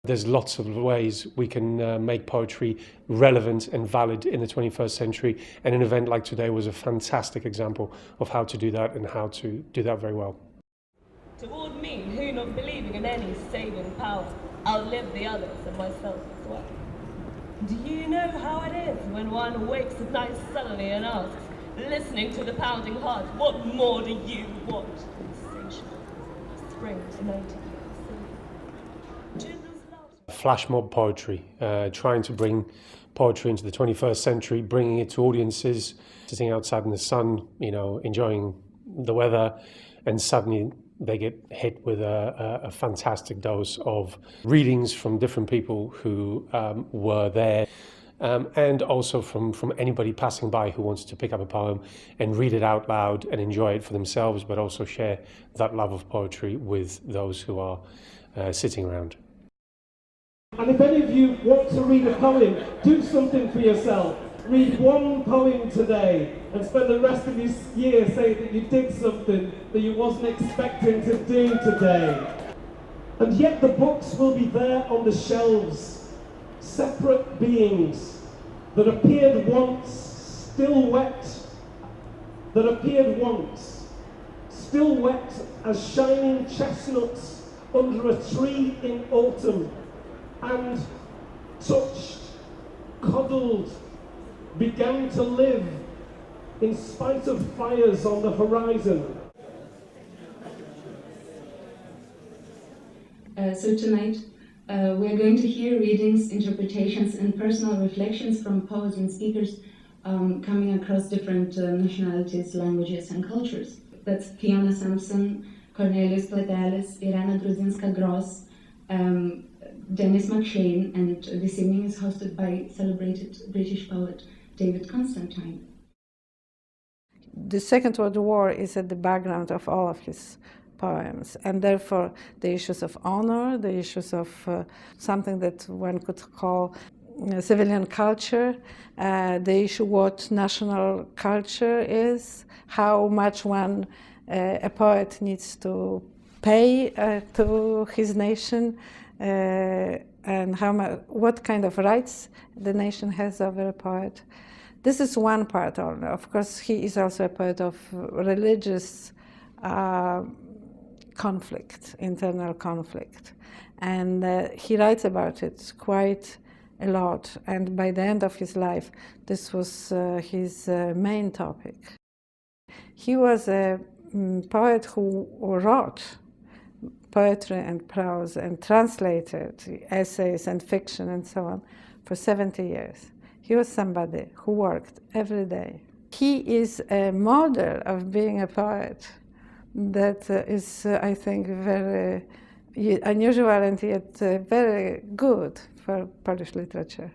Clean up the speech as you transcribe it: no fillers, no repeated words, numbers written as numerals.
There's lots of ways we can make poetry relevant and valid in the 21st century, and an event like today was a fantastic example of how to do that and how to do that very well. Toward me, who not believing in any saving power, outlive the others and myself as well. Do you know how it is when one wakes at night suddenly and asks, listening to the pounding heart, what more do you want? Insatiable, spring to 90 years. Flashmob poetry, trying to bring poetry into the 21st century, bringing it to audiences, sitting outside in the sun, enjoying the weather, and suddenly they get hit with a fantastic dose of readings from different people who were there, and also from anybody passing by who wants to pick up a poem and read it out loud and enjoy it for themselves, but also share that love of poetry with those who are sitting around. And if any of you want to read a poem, do something for yourself. Read one poem today and spend the rest of this year saying that you did something that you wasn't expecting to do today. And yet the books will be there on the shelves, separate beings that appeared once, still wet, as shining chestnuts under a tree in autumn, and touched, cuddled, began to live in spite of fires on the horizon. So tonight we're going to hear readings, interpretations and personal reflections from poets and speakers coming across different nationalities, languages and cultures. That's Fiona Sampson, Cornelius Platelis, Irena Grudzinska-Gross, Dennis McShane, and this evening is hosted by celebrated British poet David Constantine. The Second World War is at the background of all of his poems, and therefore the issues of honor, the issues of something that one could call civilian culture, the issue what national culture is, how much a poet needs to pay to his nation, and what kind of rights the nation has over a poet. This is one part only. Of course, he is also a poet of religious conflict, internal conflict. And he writes about it quite a lot. And by the end of his life, this was his main topic. He was a poet who wrote poetry and prose and translated essays and fiction and so on for 70 years. He was somebody who worked every day. He is a model of being a poet that is, I think, very unusual and yet very good for Polish literature.